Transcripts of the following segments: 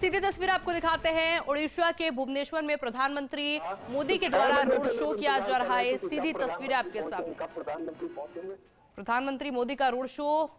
सीधी तस्वीर आपको दिखाते हैं। उड़ीसा के भुवनेश्वर में प्रधानमंत्री मोदी के द्वारा रोड शो किया जा रहा है। सीधी तस्वीरें आपके सामने। प्रधानमंत्री मोदी का रोड शो,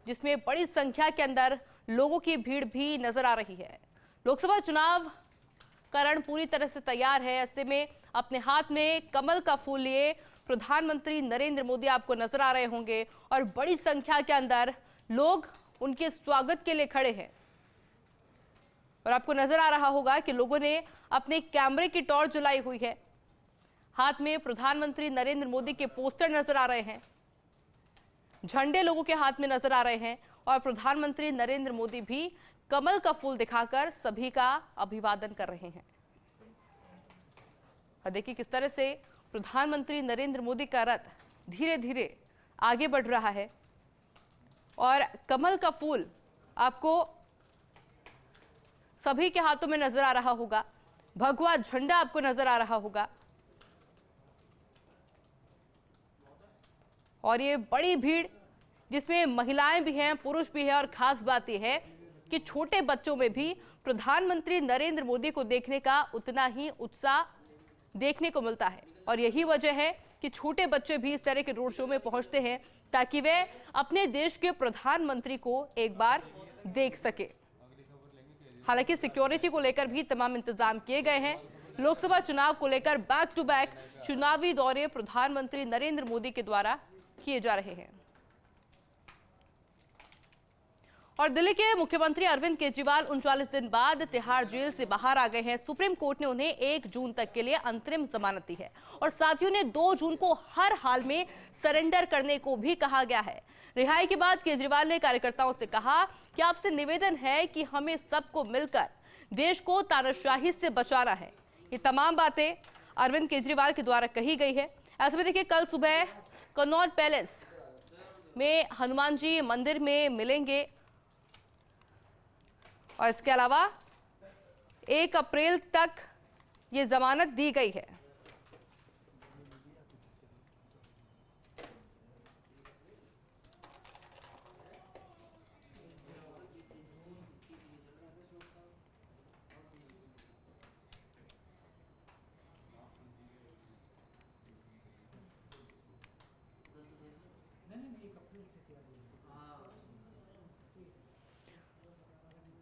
जिसमें बड़ी संख्या के अंदर लोगों की भीड़ भी नजर आ रही है। लोकसभा चुनाव का रण पूरी तरह से तैयार है। ऐसे में अपने हाथ में कमल का फूल लिए प्रधानमंत्री नरेंद्र मोदी आपको नजर आ रहे होंगे और बड़ी संख्या के अंदर लोग उनके स्वागत के लिए खड़े हैं। और आपको नजर आ रहा होगा कि लोगों ने अपने कैमरे की टॉर्च जलाई हुई है। हाथ में प्रधानमंत्री नरेंद्र मोदी के पोस्टर नजर आ रहे हैं, झंडे लोगों के हाथ में नजर आ रहे हैं और प्रधानमंत्री नरेंद्र मोदी भी कमल का फूल दिखाकर सभी का अभिवादन कर रहे हैं। और देखिए किस तरह से प्रधानमंत्री नरेंद्र मोदी का रथ धीरे धीरे आगे बढ़ रहा है और कमल का फूल आपको सभी के हाथों में नजर आ रहा होगा। भगवा झंडा आपको नजर आ रहा होगा और ये बड़ी भीड़, जिसमें महिलाएं भी हैं, पुरुष भी हैं और खास बात यह है कि छोटे बच्चों में भी प्रधानमंत्री नरेंद्र मोदी को देखने का उतना ही उत्साह देखने को मिलता है। और यही वजह है कि छोटे बच्चे भी इस तरह के रोड शो में पहुंचते हैं ताकि वे अपने देश के प्रधानमंत्री को एक बार देख सके। हालांकि सिक्योरिटी को लेकर भी तमाम इंतजाम किए गए हैं। लोकसभा चुनाव को लेकर बैक टू बैक चुनावी दौरे प्रधानमंत्री नरेंद्र मोदी के द्वारा किए जा रहे हैं। और दिल्ली के मुख्यमंत्री अरविंद केजरीवाल 39 दिन बाद तिहाड़ जेल से बाहर आ गए हैं। सुप्रीम कोर्ट ने उन्हें 1 जून तक के लिए अंतरिम जमानत दी है और साथियों ने 2 जून को हर हाल में सरेंडर करने को भी कहा गया है। रिहाई के बाद केजरीवाल ने कार्यकर्ताओं से कहा कि आपसे निवेदन है कि हमें सबको मिलकर देश को तानाशाही से बचाना है। ये तमाम बातें अरविंद केजरीवाल के द्वारा कही गई है। ऐसे में देखिए, कल सुबह कनॉट पैलेस में हनुमान जी मंदिर में मिलेंगे और इसके अलावा 1 अप्रैल तक ये जमानत दी गई है।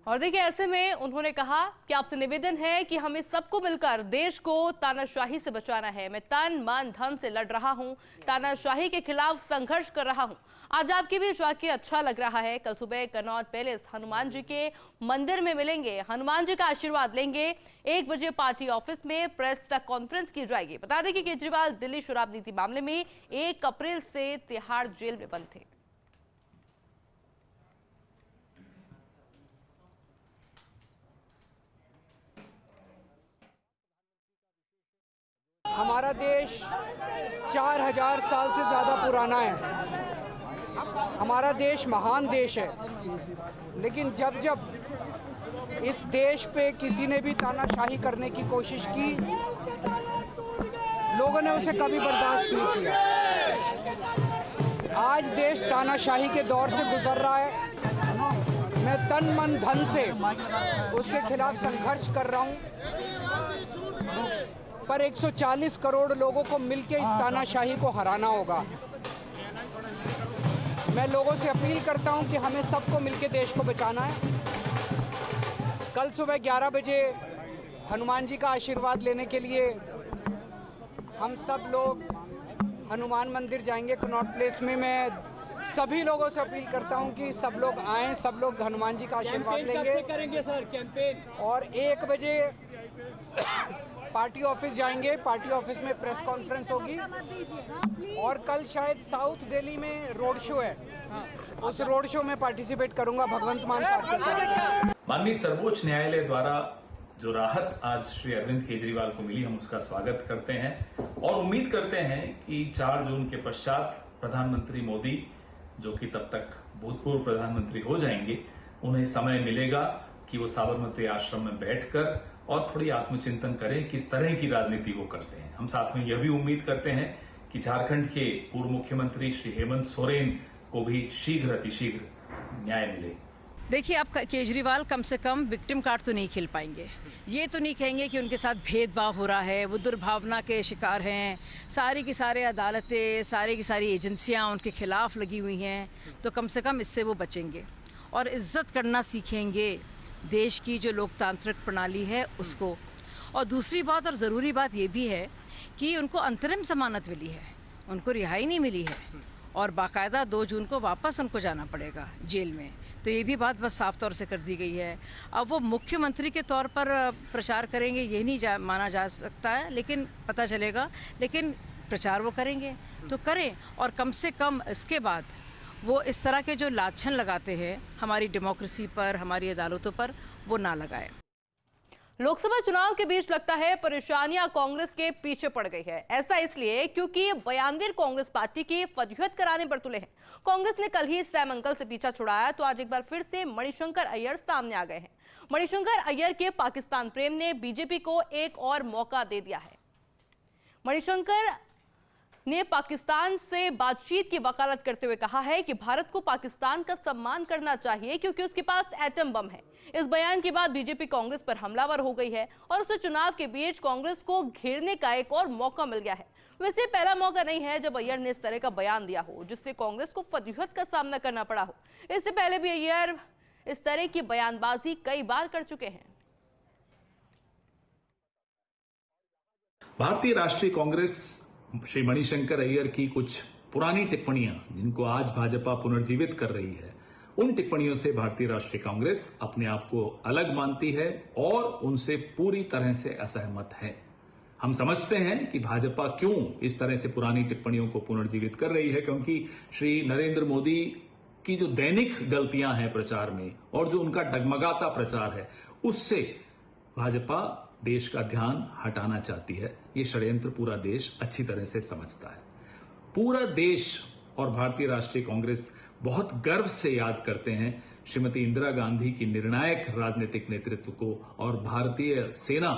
और देखिए, ऐसे में उन्होंने कहा कि आपसे निवेदन है कि हमें सबको मिलकर देश को तानाशाही से बचाना है। मैं तन मन धन से लड़ रहा हूं, तानाशाही के खिलाफ संघर्ष कर रहा हूं। आज आपके बीच वाकई अच्छा लग रहा है। कल सुबह कनॉट पैलेस हनुमान जी के मंदिर में मिलेंगे, हनुमान जी का आशीर्वाद लेंगे। 1 बजे पार्टी ऑफिस में प्रेस कॉन्फ्रेंस की जाएगी। बता दें कि केजरीवाल दिल्ली शराब नीति मामले में 1 अप्रैल से तिहाड़ जेल में बंद थे। हमारा देश 4000 साल से ज़्यादा पुराना है। हमारा देश महान देश है, लेकिन जब जब इस देश पे किसी ने भी तानाशाही करने की कोशिश की, लोगों ने उसे कभी बर्दाश्त नहीं किया। आज देश तानाशाही के दौर से गुजर रहा है। मैं तन मन धन से उसके खिलाफ संघर्ष कर रहा हूँ, पर 140 करोड़ लोगों को मिलकर इस तानाशाही को हराना होगा। मैं लोगों से अपील करता हूं कि हमें सबको मिलकर देश को बचाना है। कल सुबह 11 बजे हनुमान जी का आशीर्वाद लेने के लिए हम सब लोग हनुमान मंदिर जाएंगे कनॉट प्लेस में। मैं सभी लोगों से अपील करता हूं कि सब लोग आएं, सब लोग हनुमान जी का आशीर्वाद लेंगे। करेंगे सर कैंपेन। और 1 बजे पार्टी ऑफिस जाएंगे। पार्टी ऑफिस में प्रेस कॉन्फ्रेंस होगी और कल शायद साउथ दिल्ली में रोड शो है। उस रोड शो में पार्टिसिपेट करूंगा भगवंत मान साहब के साथ। माननीय सर्वोच्च न्यायालय द्वारा जो राहत आज श्री अरविंद केजरीवाल को मिली, हम उसका स्वागत करते हैं और उम्मीद करते हैं कि 4 जून के पश्चात प्रधानमंत्री मोदी, जो कि तब तक भूतपूर्व प्रधानमंत्री हो जाएंगे, उन्हें समय मिलेगा कि वो साबरमती आश्रम में बैठकर और थोड़ी आत्मचिंतन करें किस तरह की राजनीति वो करते हैं। हम साथ में यह भी उम्मीद करते हैं कि झारखंड के पूर्व मुख्यमंत्री श्री हेमंत सोरेन को भी शीघ्र अतिशीघ्र न्याय मिले। देखिए, आप केजरीवाल कम से कम विक्टिम कार्ड तो नहीं खेल पाएंगे। ये तो नहीं कहेंगे कि उनके साथ भेदभाव हो रहा है, वो दुर्भावना के शिकार हैं, सारी की सारी अदालतें, सारी की सारी एजेंसियां उनके खिलाफ लगी हुई हैं, तो कम से कम इससे वो बचेंगे और इज्जत करना सीखेंगे देश की जो लोकतांत्रिक प्रणाली है उसको। और दूसरी बात और ज़रूरी बात ये भी है कि उनको अंतरिम जमानत मिली है, उनको रिहाई नहीं मिली है और बाकायदा 2 जून को वापस उनको जाना पड़ेगा जेल में। तो ये भी बात बस साफ तौर से कर दी गई है। अब वो मुख्यमंत्री के तौर पर प्रचार करेंगे ये नहीं माना जा सकता है, लेकिन पता चलेगा। लेकिन प्रचार वो करेंगे तो करें, और कम से कम इसके बाद वो इस तरह के जो लाछन लगाते हैं हमारी डेमोक्रेसी पर, हमारी अदालतों पर, वो ना लगाए। लोकसभा चुनाव के बीच लगता है परेशानियां कांग्रेस के पीछे पड़ गई है। ऐसा इसलिए क्योंकि बयानवीर कांग्रेस पार्टी की फजीहत कराने पर तुले हैं। कांग्रेस ने कल ही सैम अंकल से पीछा छुड़ाया तो आज एक बार फिर से मणिशंकर अय्यर सामने आ गए हैं। मणिशंकर अय्यर के पाकिस्तान प्रेम ने बीजेपी को एक और मौका दे दिया है। मणिशंकर ने पाकिस्तान से बातचीत की वकालत करते हुए कहा है कि भारत को पाकिस्तान का सम्मान करना चाहिए क्योंकि उसके पास एटम बम है। इस बयान के बाद बीजेपी कांग्रेस पर हमलावर हो गई है और उसे चुनाव के बीच कांग्रेस को घेरने का एक और मौका मिल गया है। वैसे पहला मौका नहीं है जब अय्यर ने इस तरह का बयान दिया हो जिससे कांग्रेस को फजीहत का सामना करना पड़ा हो। इससे पहले भी अय्यर इस तरह की बयानबाजी कई बार कर चुके हैं। भारतीय राष्ट्रीय कांग्रेस श्री मणिशंकर अय्यर की कुछ पुरानी टिप्पणियां जिनको आज भाजपा पुनर्जीवित कर रही है, उन टिप्पणियों से भारतीय राष्ट्रीय कांग्रेस अपने आप को अलग मानती है और उनसे पूरी तरह से असहमत है। हम समझते हैं कि भाजपा क्यों इस तरह से पुरानी टिप्पणियों को पुनर्जीवित कर रही है, क्योंकि श्री नरेंद्र मोदी की जो दैनिक गलतियां हैं प्रचार में और जो उनका डगमगाता प्रचार है, उससे भाजपा देश का ध्यान हटाना चाहती है। ये षड्यंत्र पूरा देश अच्छी तरह से समझता है। पूरा देश और भारतीय राष्ट्रीय कांग्रेस बहुत गर्व से याद करते हैं श्रीमती इंदिरा गांधी की निर्णायक राजनीतिक नेतृत्व को और भारतीय सेना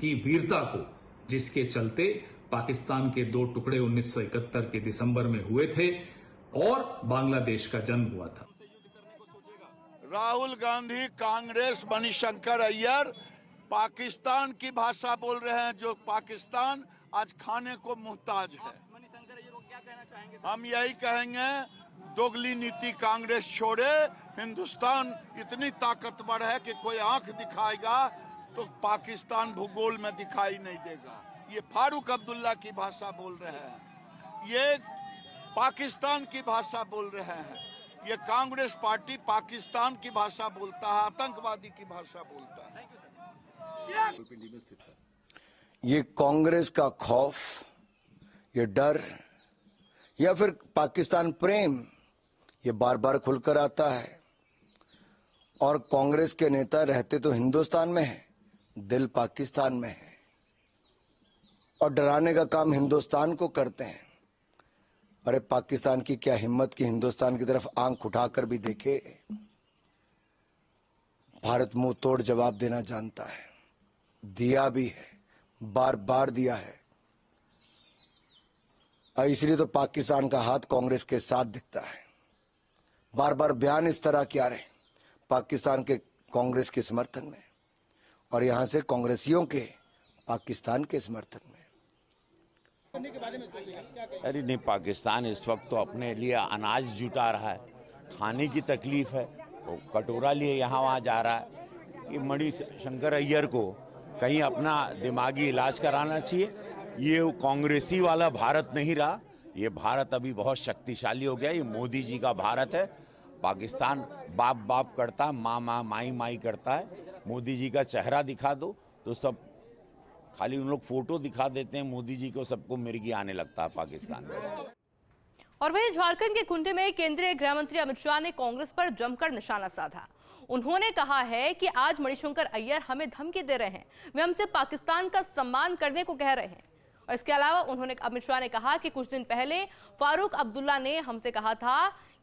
की वीरता को, जिसके चलते पाकिस्तान के 2 टुकड़े 1971 के दिसंबर में हुए थे और बांग्लादेश का जन्म हुआ था। राहुल गांधी, कांग्रेस, मणिशंकर अय्यर पाकिस्तान की भाषा बोल रहे हैं, जो पाकिस्तान आज खाने को मुहताज है। हम यही कहेंगे, दोगली नीति कांग्रेस छोड़े। हिंदुस्तान इतनी ताकतवर है कि कोई आंख दिखाएगा तो पाकिस्तान भूगोल में दिखाई नहीं देगा। ये फारूक अब्दुल्ला की भाषा बोल रहे हैं, ये पाकिस्तान की भाषा बोल रहे हैं। ये कांग्रेस पार्टी पाकिस्तान की भाषा बोलता है, आतंकवादी की भाषा बोलता है। ये कांग्रेस का खौफ, ये डर या फिर पाकिस्तान प्रेम, ये बार बार खुलकर आता है। और कांग्रेस के नेता रहते तो हिंदुस्तान में हैं, दिल पाकिस्तान में है और डराने का काम हिंदुस्तान को करते हैं। अरे पाकिस्तान की क्या हिम्मत कि हिंदुस्तान की तरफ आंख उठाकर भी देखे। भारत मुंह तोड़ जवाब देना जानता है, दिया भी है, बार बार दिया है। इसलिए तो पाकिस्तान का हाथ कांग्रेस के साथ दिखता है। बार बार बयान इस तरह क्या रहे पाकिस्तान के कांग्रेस के समर्थन में और यहां से कांग्रेसियों के पाकिस्तान के समर्थन में। अरे नहीं, पाकिस्तान इस वक्त तो अपने लिए अनाज जुटा रहा है, खाने की तकलीफ है, वो कटोरा लिए यहाँ वहाँ जा रहा है। ये मणिशंकर अय्यर को कहीं अपना दिमागी इलाज कराना चाहिए। ये कांग्रेसी वाला भारत नहीं रहा, ये भारत अभी बहुत शक्तिशाली हो गया। ये मोदी जी का भारत है। पाकिस्तान बाप बाप करता है, माँ माँ माई माई करता है। मोदी जी का चेहरा दिखा दो तो सब, खाली उन लोग फोटो दिखा देते हैं मोदी जी को, सबको मिर्गी आने लगता है पाकिस्तान में। और वहीं झारखंड के कुंटे में केंद्रीय गृह मंत्री अमित शाह ने कांग्रेस पर जमकर निशाना साधा। उन्होंने कहा है कि आज मणिशंकर अय्यर हमें धमकी दे रहे हैं, वे हमसे पाकिस्तान का सम्मान करने को कह रहे हैं। और इसके अलावा उन्होंने, अमित शाह ने कहा कि कुछ दिन पहले फारूक अब्दुल्ला ने हमसे कहा था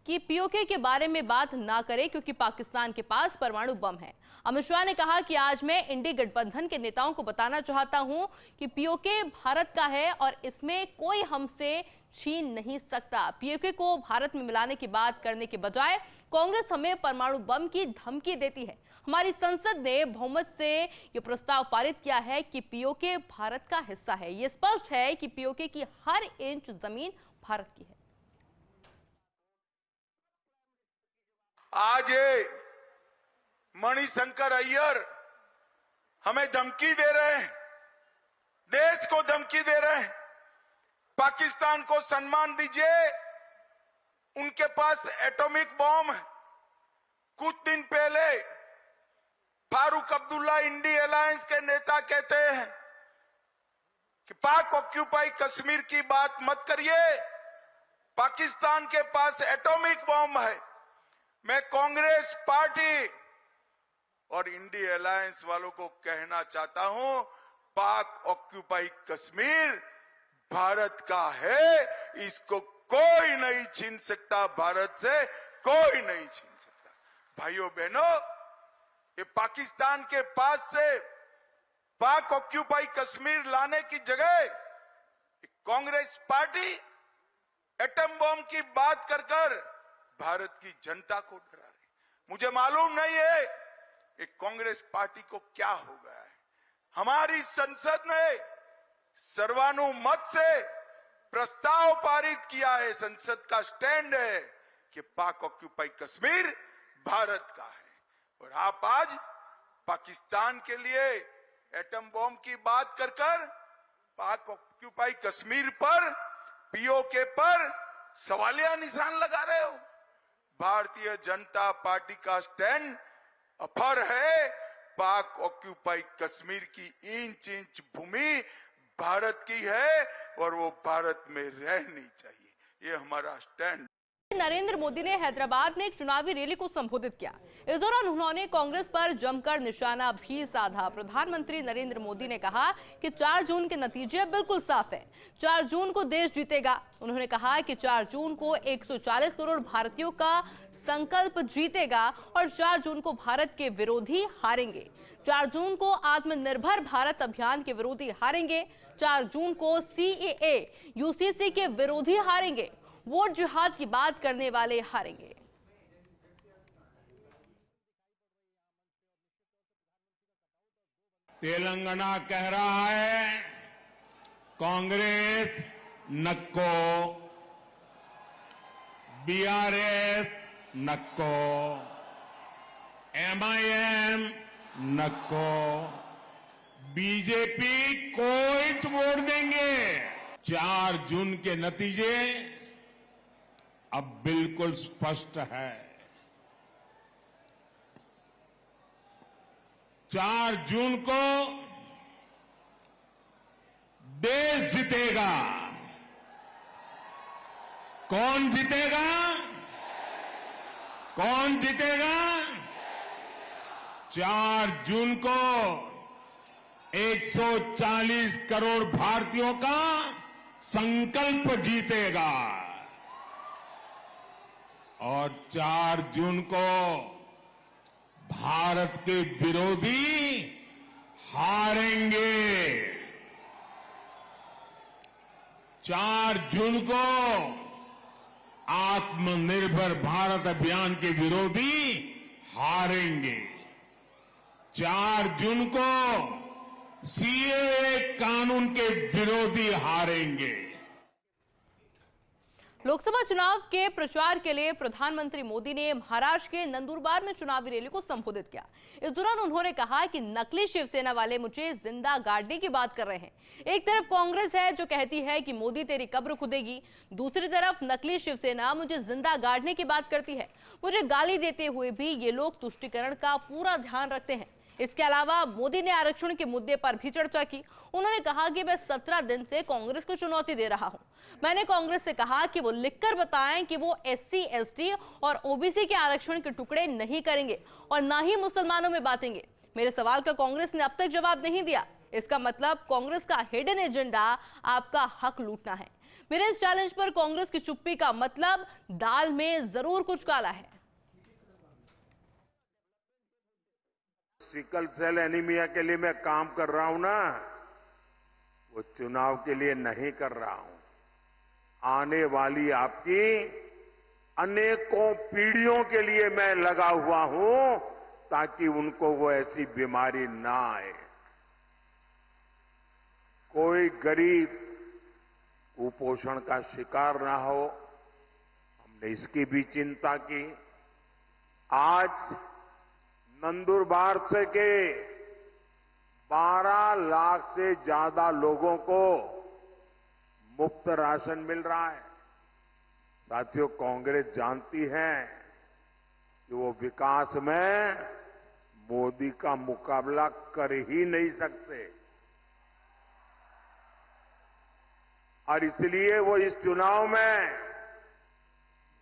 कि पीओके के बारे में बात ना करें क्योंकि पाकिस्तान के पास परमाणु बम है। अमित शाह ने कहा कि आज मैं इंडी गठबंधन के नेताओं को बताना चाहता हूं कि पीओके भारत का है और इसमें कोई हमसे छीन नहीं सकता। पीओके को भारत में मिलाने की बात करने के बजाय कांग्रेस हमें परमाणु बम की धमकी देती है। हमारी संसद ने बहुमत से यह प्रस्ताव पारित किया है कि पीओके भारत का हिस्सा है। यह स्पष्ट है कि पीओके की हर इंच जमीन भारत की है। आज ये मणिशंकर अय्यर हमें धमकी दे रहे हैं, देश को धमकी दे रहे हैं। पाकिस्तान को सम्मान दीजिए, उनके पास एटॉमिक बॉम्ब है। कुछ दिन पहले फारूक अब्दुल्ला इंडी अलायंस के नेता कहते हैं कि पाक ऑक्यूपाई कश्मीर की बात मत करिए, पाकिस्तान के पास एटॉमिक बॉम्ब है। मैं कांग्रेस पार्टी और इंडी अलायंस वालों को कहना चाहता हूं, पाक ऑक्यूपाई कश्मीर भारत का है, इसको कोई नहीं छीन सकता, भारत से कोई नहीं छीन सकता। भाइयों बहनों, ये पाकिस्तान के पास से पाक ऑक्यूपाई कश्मीर लाने की जगह कांग्रेस पार्टी एटम बॉम्ब की बात कर कर भारत की जनता को डरा रही। मुझे मालूम नहीं है ये कांग्रेस पार्टी को क्या हो गया है। हमारी संसद ने सर्वानुमत से प्रस्ताव पारित किया है, संसद का स्टैंड है कि पाक ऑक्यूपाई कश्मीर भारत का है। और आप आज पाकिस्तान के लिए एटम बॉम्ब की बात कर कर पाक ऑक्यूपाई कश्मीर पर, पीओके पर सवालिया निशान लगा रहे हो। भारतीय जनता पार्टी का स्टैंड अफर है, पाक ऑक्यूपाई कश्मीर की इंच इंच भूमि भारत की है और वो भारत में रहनी चाहिए। ये हमारा स्टैंड। नरेंद्र मोदी ने हैदराबाद में एक चुनावी रैली को संबोधित किया। इस दौरान उन्होंने कांग्रेस पर जमकर निशाना भी साधा। प्रधानमंत्री नरेंद्र मोदी ने कहा कि 4 जून के नतीजे बिल्कुल साफ हैं। 4 जून को देश जीतेगा। उन्होंने कहा कि 4 जून को 140 करोड़ भारतीयों का संकल्प जीतेगा और 4 जून को भारत के विरोधी हारेंगे। 4 जून को आत्मनिर्भर भारत अभियान के विरोधी हारेंगे। 4 जून को CAA, UCC के विरोधी हारेंगे। वोट जिहाद की बात करने वाले हारेंगे। तेलंगाना कह रहा है कांग्रेस नक्को, BRS नक्को, MIM नक्को, बीजेपी कोई वोट देंगे। 4 जून के नतीजे अब बिल्कुल स्पष्ट है। 4 जून को देश जीतेगा। कौन जीतेगा? कौन जीतेगा? 4 जून को 140 करोड़ भारतीयों का संकल्प जीतेगा और 4 जून को भारत के विरोधी हारेंगे। 4 जून को आत्मनिर्भर भारत अभियान के विरोधी हारेंगे। 4 जून को CAA कानून के विरोधी हारेंगे। लोकसभा चुनाव के प्रचार के लिए प्रधानमंत्री मोदी ने महाराष्ट्र के नंदुरबार में चुनावी रैली को संबोधित किया। इस दौरान उन्होंने कहा कि नकली शिवसेना वाले मुझे जिंदा गाड़ने की बात कर रहे हैं। एक तरफ कांग्रेस है जो कहती है कि मोदी तेरी कब्र खुदेगी, दूसरी तरफ नकली शिवसेना मुझे जिंदा गाड़ने की बात करती है। मुझे गाली देते हुए भी ये लोग तुष्टीकरण का पूरा ध्यान रखते हैं। इसके अलावा मोदी ने आरक्षण के मुद्दे पर भी चर्चा की। उन्होंने कहा कि मैं 17 दिन से कांग्रेस को चुनौती दे रहा हूं। मैंने कांग्रेस से कहा कि वो लिखकर बताएं कि वो SC, ST और OBC के आरक्षण के टुकड़े नहीं करेंगे और ना ही मुसलमानों में बांटेंगे। मेरे सवाल का कांग्रेस ने अब तक जवाब नहीं दिया। इसका मतलब कांग्रेस का हिडन एजेंडा आपका हक लूटना है। मेरे इस चैलेंज पर कांग्रेस की चुप्पी का मतलब दाल में जरूर कुछ काला है। सिकल सेल एनीमिया के लिए मैं काम कर रहा हूं ना, वो चुनाव के लिए नहीं कर रहा हूं। आने वाली आपकी अनेकों पीढ़ियों के लिए मैं लगा हुआ हूं, ताकि उनको वो ऐसी बीमारी ना आए। कोई गरीब कुपोषण का शिकार ना हो, हमने इसकी भी चिंता की। आज नंदुरबार से के 12 लाख से ज्यादा लोगों को मुफ्त राशन मिल रहा है। साथियों, कांग्रेस जानती है कि वो विकास में मोदी का मुकाबला कर ही नहीं सकते, और इसलिए वो इस चुनाव में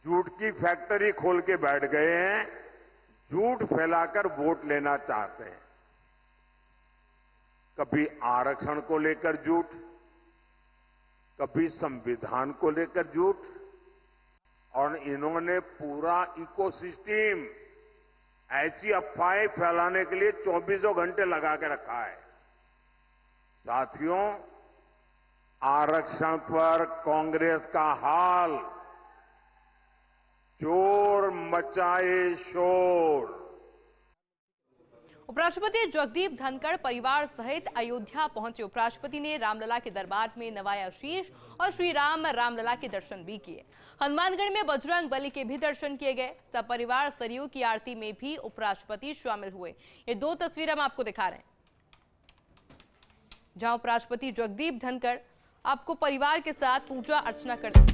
झूठ की फैक्ट्री खोल के बैठ गए हैं, झूठ फैलाकर वोट लेना चाहते हैं। कभी आरक्षण को लेकर झूठ, कभी संविधान को लेकर झूठ, और इन्होंने पूरा इकोसिस्टम ऐसी अफवाहें फैलाने के लिए 24 घंटे लगा के रखा है। साथियों, आरक्षण पर कांग्रेस का हाल चोर मचाए शोर। उपराष्ट्रपति जगदीप धनखड़ परिवार सहित अयोध्या पहुंचे। उपराष्ट्रपति ने रामलला के दरबार में नवाया शीश और श्री राम रामलला के दर्शन भी किए। हनुमानगढ़ में बजरंग बली के भी दर्शन किए गए। सपरिवार सरयू की आरती में भी उपराष्ट्रपति शामिल हुए। ये 2 तस्वीरें हम आपको दिखा रहे हैं, जहां उपराष्ट्रपति जगदीप धनखड़ आपको परिवार के साथ पूजा अर्चना करते।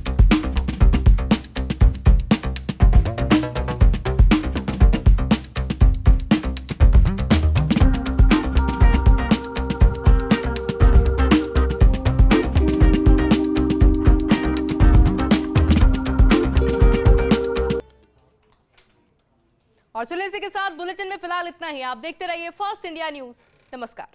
और चलिए इसी के साथ बुलेटिन में फिलहाल इतना ही। आप देखते रहिए फर्स्ट इंडिया न्यूज। नमस्कार।